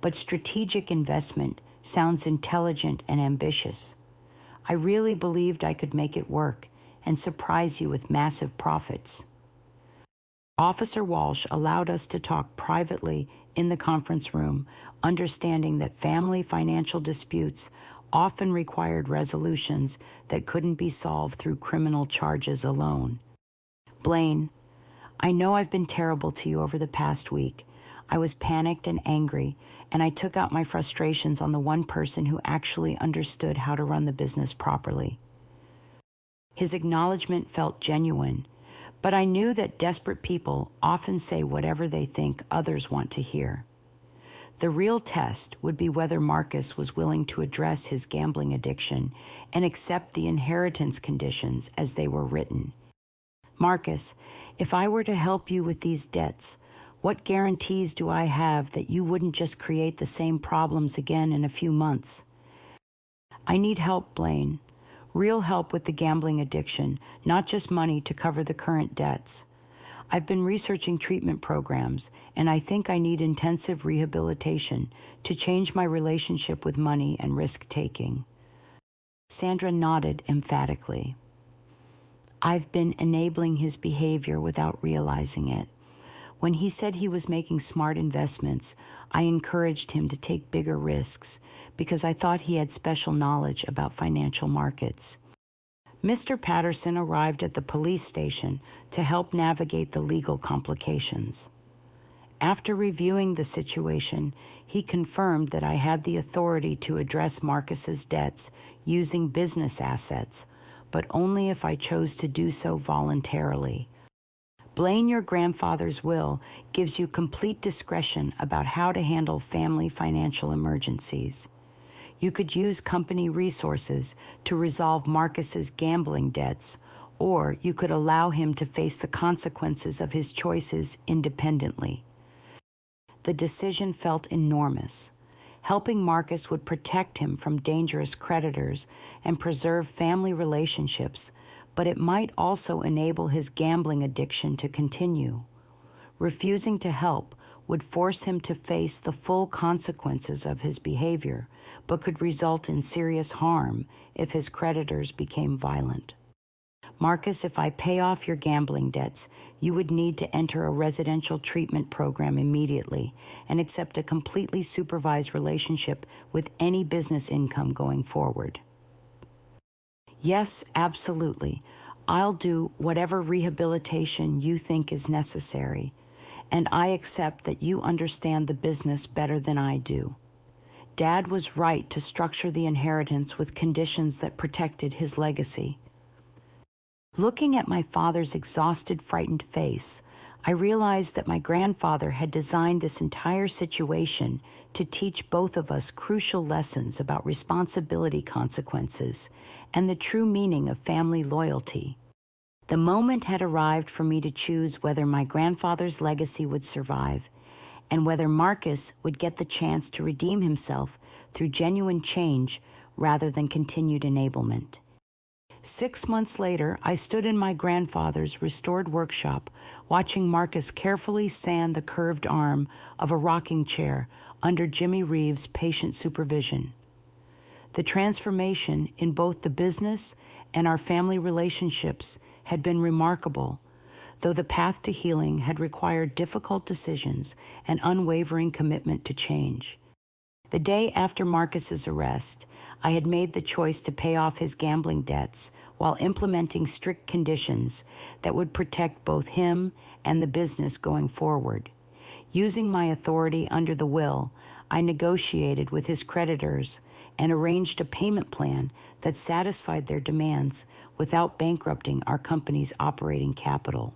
but strategic investment sounds intelligent and ambitious. I really believed I could make it work and surprise you with massive profits." Officer Walsh allowed us to talk privately in the conference room, understanding that family financial disputes often required resolutions that couldn't be solved through criminal charges alone. Blaine, I know I've been terrible to you over the past week. I was panicked and angry, and I took out my frustrations on the one person who actually understood how to run the business properly. His acknowledgement felt genuine, but I knew that desperate people often say whatever they think others want to hear. The real test would be whether Marcus was willing to address his gambling addiction and accept the inheritance conditions as they were written. Marcus, if I were to help you with these debts, what guarantees do I have that you wouldn't just create the same problems again in a few months? I need help, Blaine. Real help with the gambling addiction, not just money to cover the current debts. I've been researching treatment programs, and I think I need intensive rehabilitation to change my relationship with money and risk-taking. Sandra nodded emphatically. I've been enabling his behavior without realizing it. When he said he was making smart investments, I encouraged him to take bigger risks because I thought he had special knowledge about financial markets. Mr. Patterson arrived at the police station to help navigate the legal complications. After reviewing the situation, he confirmed that I had the authority to address Marcus's debts using business assets, but only if I chose to do so voluntarily. Blaine, your grandfather's will gives you complete discretion about how to handle family financial emergencies. You could use company resources to resolve Marcus's gambling debts, or you could allow him to face the consequences of his choices independently. The decision felt enormous. Helping Marcus would protect him from dangerous creditors and preserve family relationships, but it might also enable his gambling addiction to continue. Refusing to help would force him to face the full consequences of his behavior, but could result in serious harm if his creditors became violent. Marcus, if I pay off your gambling debts, you would need to enter a residential treatment program immediately and accept a completely supervised relationship with any business income going forward. Yes, absolutely. I'll do whatever rehabilitation you think is necessary, and I accept that you understand the business better than I do. Dad was right to structure the inheritance with conditions that protected his legacy. Looking at my father's exhausted, frightened face, I realized that my grandfather had designed this entire situation to teach both of us crucial lessons about responsibility consequences and the true meaning of family loyalty. The moment had arrived for me to choose whether my grandfather's legacy would survive and whether Marcus would get the chance to redeem himself through genuine change rather than continued enablement. 6 months later, I stood in my grandfather's restored workshop, watching Marcus carefully sand the curved arm of a rocking chair under Jimmy Reeves' patient supervision. The transformation in both the business and our family relationships had been remarkable, though the path to healing had required difficult decisions and unwavering commitment to change. The day after Marcus's arrest, I had made the choice to pay off his gambling debts while implementing strict conditions that would protect both him and the business going forward. Using my authority under the will, I negotiated with his creditors and arranged a payment plan that satisfied their demands without bankrupting our company's operating capital.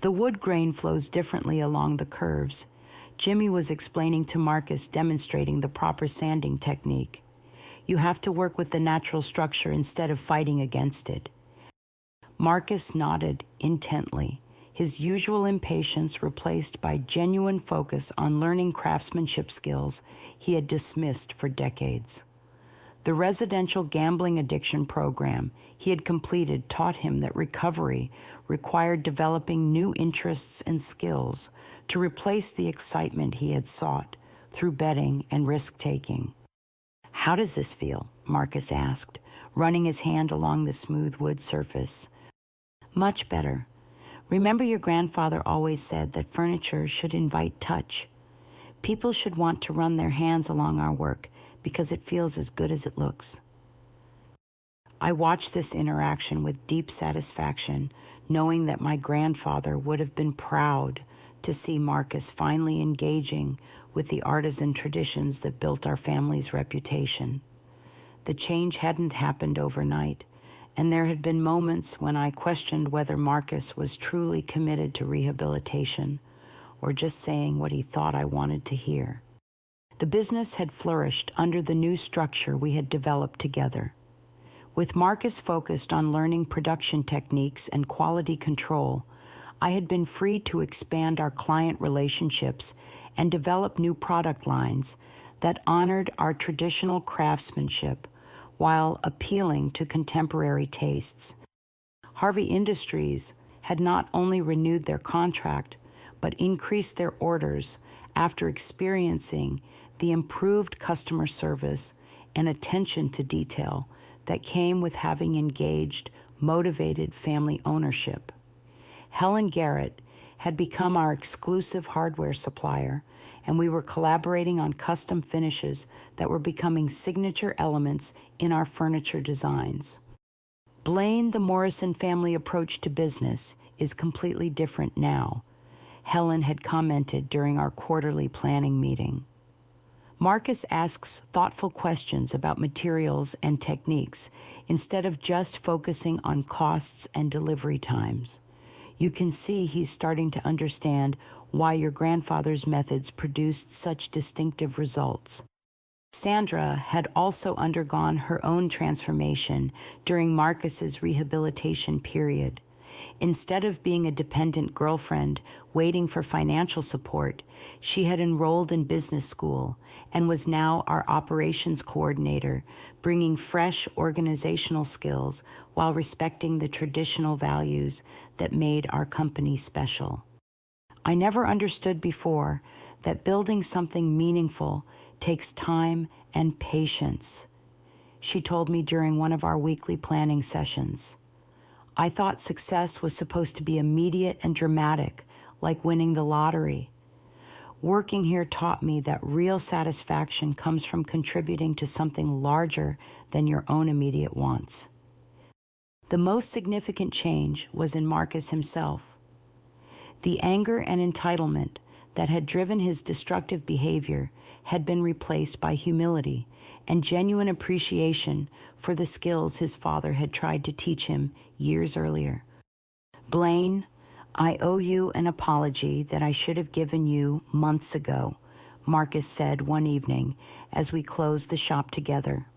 The wood grain flows differently along the curves. Jimmy was explaining to Marcus, demonstrating the proper sanding technique. You have to work with the natural structure instead of fighting against it. Marcus nodded intently, his usual impatience replaced by genuine focus on learning craftsmanship skills he had dismissed for decades. The residential gambling addiction program he had completed taught him that recovery required developing new interests and skills to replace the excitement he had sought through betting and risk-taking. "How does this feel?" Marcus asked, running his hand along the smooth wood surface. "Much better. Remember your grandfather always said that furniture should invite touch. People should want to run their hands along our work because it feels as good as it looks. I watched this interaction with deep satisfaction, knowing that my grandfather would have been proud to see Marcus finally engaging with the artisan traditions that built our family's reputation. The change hadn't happened overnight, and there had been moments when I questioned whether Marcus was truly committed to rehabilitation or just saying what he thought I wanted to hear. The business had flourished under the new structure we had developed together. With Marcus focused on learning production techniques and quality control, I had been free to expand our client relationships and develop new product lines that honored our traditional craftsmanship while appealing to contemporary tastes. Harvey Industries had not only renewed their contract, but increased their orders after experiencing the improved customer service and attention to detail that came with having engaged, motivated family ownership. Helen Garrett had become our exclusive hardware supplier, and we were collaborating on custom finishes that were becoming signature elements in our furniture designs. Blaine, the Morrison family approach to business is completely different now, Helen had commented during our quarterly planning meeting. Marcus asks thoughtful questions about materials and techniques instead of just focusing on costs and delivery times. You can see he's starting to understand why your grandfather's methods produced such distinctive results. Sandra had also undergone her own transformation during Marcus's rehabilitation period. Instead of being a dependent girlfriend waiting for financial support, she had enrolled in business school and was now our operations coordinator, bringing fresh organizational skills while respecting the traditional values that made our company special. I never understood before that building something meaningful takes time and patience, she told me during one of our weekly planning sessions. I thought success was supposed to be immediate and dramatic, like winning the lottery. Working here taught me that real satisfaction comes from contributing to something larger than your own immediate wants. The most significant change was in Marcus himself. The anger and entitlement that had driven his destructive behavior had been replaced by humility and genuine appreciation for the skills his father had tried to teach him years earlier. Blaine, I owe you an apology that I should have given you months ago, Marcus said one evening as we closed the shop together.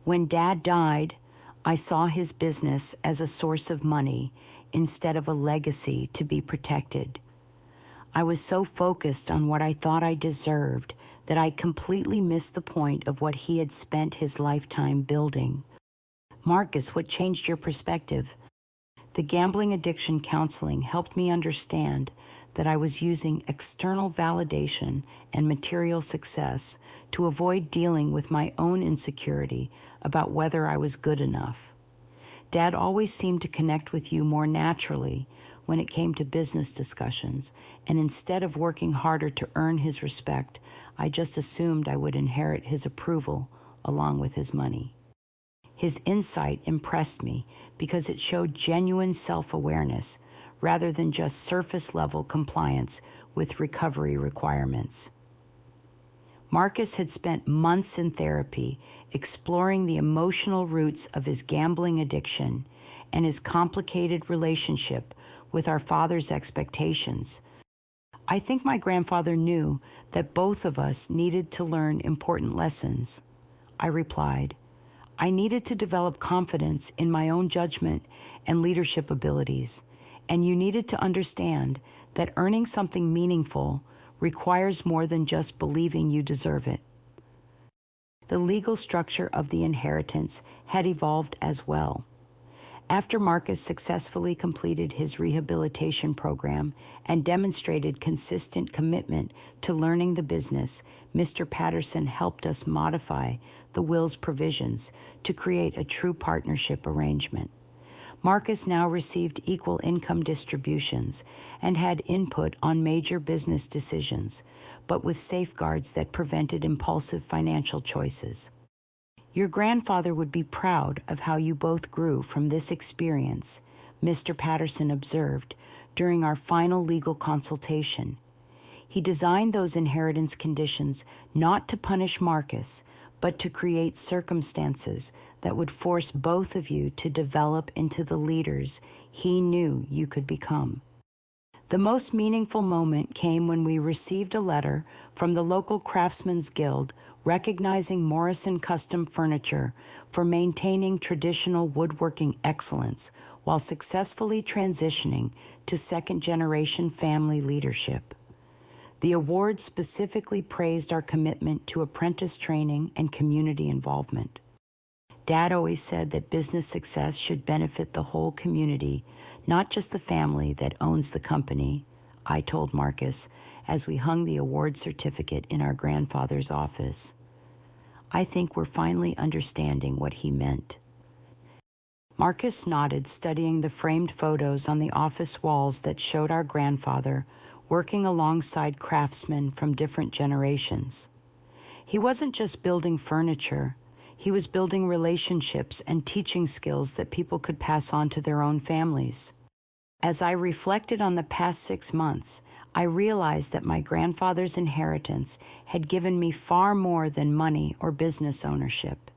When Dad died, I saw his business as a source of money instead of a legacy to be protected. I was so focused on what I thought I deserved that I completely missed the point of what he had spent his lifetime building. Marcus, what changed your perspective? The gambling addiction counseling helped me understand that I was using external validation and material success to avoid dealing with my own insecurity about whether I was good enough. Dad always seemed to connect with you more naturally when it came to business discussions, and instead of working harder to earn his respect, I just assumed I would inherit his approval along with his money. His insight impressed me because it showed genuine self-awareness rather than just surface-level compliance with recovery requirements. Marcus had spent months in therapy exploring the emotional roots of his gambling addiction and his complicated relationship with our father's expectations. I think my grandfather knew that both of us needed to learn important lessons. I replied, I needed to develop confidence in my own judgment and leadership abilities, and you needed to understand that earning something meaningful requires more than just believing you deserve it. The legal structure of the inheritance had evolved as well. After Marcus successfully completed his rehabilitation program and demonstrated consistent commitment to learning the business, Mr. Patterson helped us modify the will's provisions to create a true partnership arrangement. Marcus now received equal income distributions and had input on major business decisions, but with safeguards that prevented impulsive financial choices. Your grandfather would be proud of how you both grew from this experience, Mr. Patterson observed during our final legal consultation. He designed those inheritance conditions not to punish Marcus, but to create circumstances that would force both of you to develop into the leaders he knew you could become. The most meaningful moment came when we received a letter from the local Craftsmen's Guild recognizing Morrison Custom Furniture for maintaining traditional woodworking excellence while successfully transitioning to second-generation family leadership. The award specifically praised our commitment to apprentice training and community involvement. Dad always said that business success should benefit the whole community, not just the family that owns the company, I told Marcus as we hung the award certificate in our grandfather's office. I think we're finally understanding what he meant. Marcus nodded, studying the framed photos on the office walls that showed our grandfather working alongside craftsmen from different generations. He wasn't just building furniture, he was building relationships and teaching skills that people could pass on to their own families. As I reflected on the past 6 months, I realized that my grandfather's inheritance had given me far more than money or business ownership.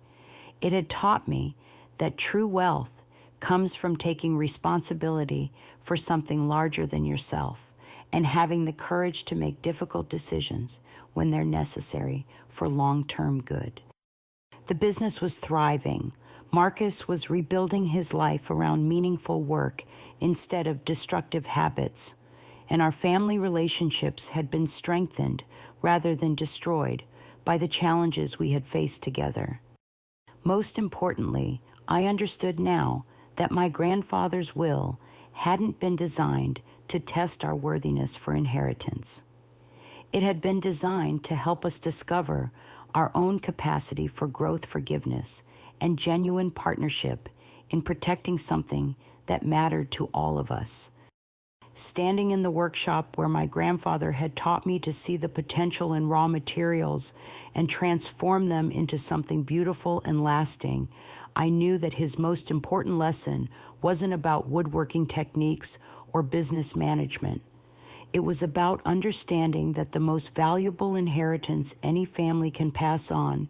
It had taught me that true wealth comes from taking responsibility for something larger than yourself and having the courage to make difficult decisions when they're necessary for long-term good. The business was thriving. Marcus was rebuilding his life around meaningful work instead of destructive habits, and our family relationships had been strengthened rather than destroyed by the challenges we had faced together. Most importantly, I understood now that my grandfather's will hadn't been designed to test our worthiness for inheritance. It had been designed to help us discover our own capacity for growth, forgiveness, and genuine partnership in protecting something that mattered to all of us. Standing in the workshop where my grandfather had taught me to see the potential in raw materials and transform them into something beautiful and lasting, I knew that his most important lesson wasn't about woodworking techniques or business management. It was about understanding that the most valuable inheritance any family can pass on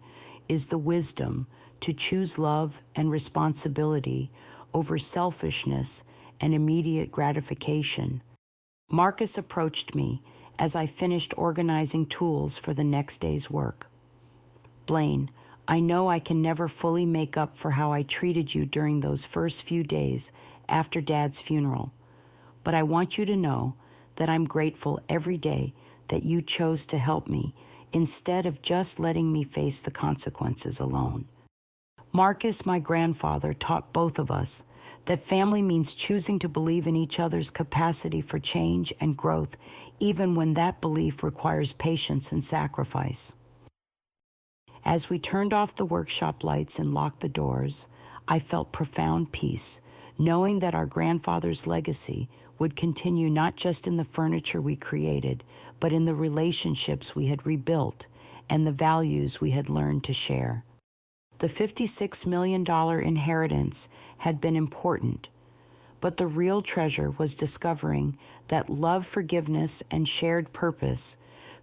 is the wisdom to choose love and responsibility over selfishness and immediate gratification. Marcus approached me as I finished organizing tools for the next day's work. Blaine, I know I can never fully make up for how I treated you during those first few days after Dad's funeral, but I want you to know that I'm grateful every day that you chose to help me instead of just letting me face the consequences alone. Marcus, my grandfather, taught both of us that family means choosing to believe in each other's capacity for change and growth, even when that belief requires patience and sacrifice. As we turned off the workshop lights and locked the doors, I felt profound peace, knowing that our grandfather's legacy would continue not just in the furniture we created, but in the relationships we had rebuilt and the values we had learned to share. The $56 million inheritance had been important, but the real treasure was discovering that love, forgiveness, and shared purpose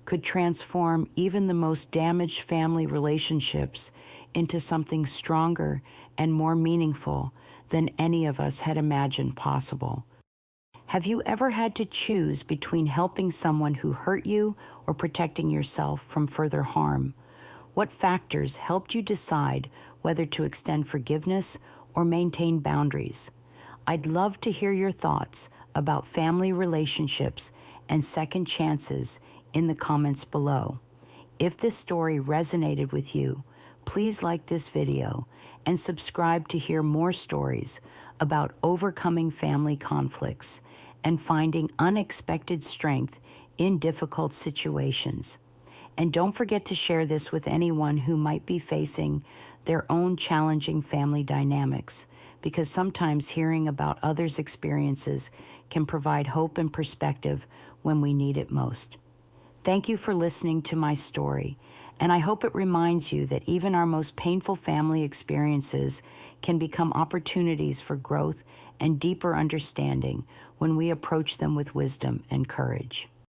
could transform even the most damaged family relationships into something stronger and more meaningful than any of us had imagined possible. Have you ever had to choose between helping someone who hurt you or protecting yourself from further harm? What factors helped you decide whether to extend forgiveness or maintain boundaries? I'd love to hear your thoughts about family relationships and second chances in the comments below. If this story resonated with you, please like this video and subscribe to hear more stories about overcoming family conflicts and finding unexpected strength in difficult situations. And don't forget to share this with anyone who might be facing their own challenging family dynamics, because sometimes hearing about others' experiences can provide hope and perspective when we need it most. Thank you for listening to my story, and I hope it reminds you that even our most painful family experiences can become opportunities for growth and deeper understanding when we approach them with wisdom and courage.